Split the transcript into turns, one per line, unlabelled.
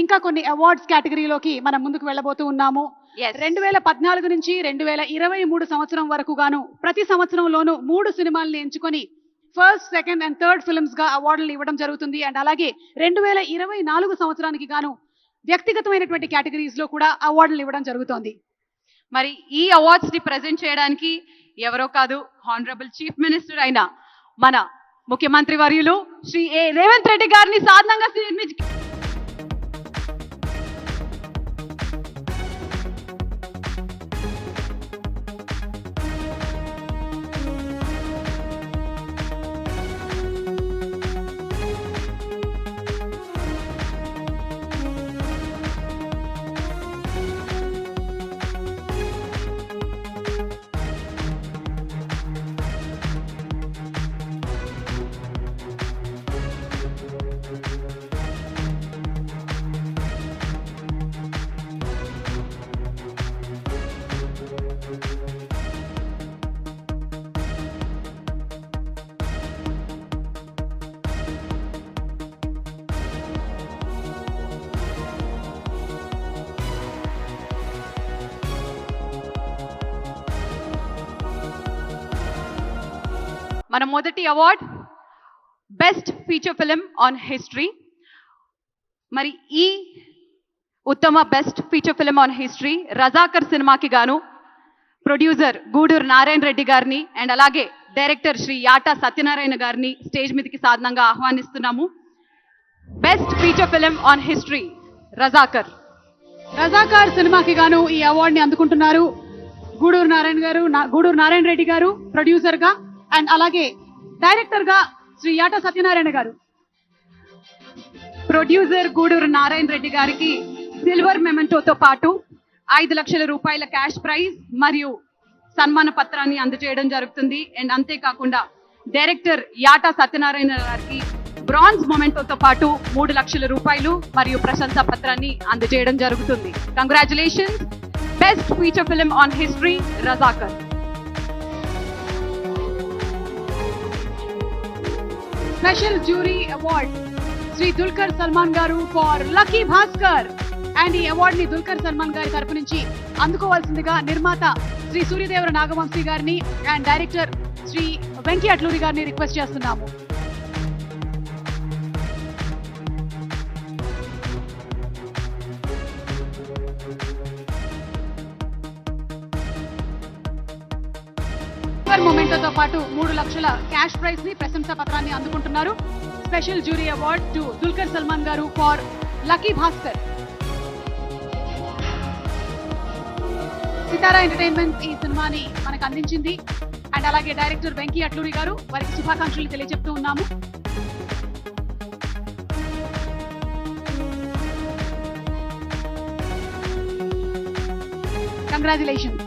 ఇంకా కొన్ని అవార్డ్స్ కేటగిరీలోకి మనం ముందుకు వెళ్ళబోతూ ఉన్నాము.
Yes.
2014 నుంచి 2023 సంవత్సరం వరకు గాను ప్రతి సంవత్సరంలోనూ 3 సినిమాల్ని ఎంచుకొని first, second and third films గా అవార్డులు ఇవ్వడం జరుగుతుంది. అండ్ అలాగే 2024 సంవత్సరానికి గాను వ్యక్తిగతమైనటువంటి కేటగిరీస్ లో కూడా అవార్డులు ఇవ్వడం జరుగుతోంది.
మరి ఈ అవార్డ్స్ ని ప్రెజెంట్ చేయడానికి ఎవరో కాదు, హానరబుల్ చీఫ్ మినిస్టర్ అయిన మన ముఖ్యమంత్రి వర్యులు శ్రీ రేవంత్ రెడ్డి గారిని సాధారణంగా మన మొదటి award best feature film on history. మరి ఈ ఉత్తమ best feature film on history Razakar సినిమాకి గాను ప్రొడ్యూసర్ గూడూరు నారాయణ రెడ్డి గారిని అండ్ అలాగే డైరెక్టర్ శ్రీ యాటా సత్యనారాయణ గారిని స్టేజ్ మీదకి సాధనంగా ఆహ్వానిస్తున్నాము. Best feature film on history Razakar.
Razakar సినిమాకి గాను ఈ అవార్డుని అందుకుంటున్నారు గూడూరు నారాయణ రెడ్డి గారు ప్రొడ్యూసర్ గా అండ్ అలాగే డైరెక్టర్ గా శ్రీ యాటా సత్యనారాయణ గారు.
ప్రొడ్యూసర్ గూడూరు నారాయణ రెడ్డి గారికి సిల్వర్ మెమెంటోతో పాటు 5 లక్షల రూపాయల క్యాష్ ప్రైజ్ మరియు సన్మాన పత్రాన్ని అందజేయడం జరుగుతుంది. అండ్ అంతేకాకుండా డైరెక్టర్ యాటా సత్యనారాయణ గారికి బ్రాంజ్ మొమెంటోతో పాటు 3 లక్షల రూపాయలు మరియు ప్రశంసా పత్రాన్ని అందజేయడం జరుగుతుంది. Congratulations. Best feature film on history Razakar.
Special jury award Shri Dulquer Salmaan గారు ఫర్ లక్కీ భాస్కర్. అండ్ ఈ అవార్డ్ ని దుల్కర్ సల్మాన్ గారి తరపు నుంచి అందుకోవాల్సిందిగా నిర్మాత శ్రీ సూర్యదేవర నాగవంశీ గారిని అండ్ డైరెక్టర్ శ్రీ వెంకీ అట్లూరి గారిని రిక్వెస్ట్ చేస్తున్నాము. మొమెంటోతో పాటు 3 లక్షల క్యాష్ ప్రైజ్ ని ప్రశంసా పత్రాన్ని అందుకుంటున్నారు. Special jury award to Dulquer Salmaan గారు for lucky Bhaskar. Sithara entertainment ఈ సినిమాని మనకు అందించింది అండ్ అలాగే డైరెక్టర్ వెంకీ అట్లూరి గారు వారికి శుభాకాంక్షలు తెలియజెప్తూ ఉన్నాము. కంగ్రాచులేషన్స్.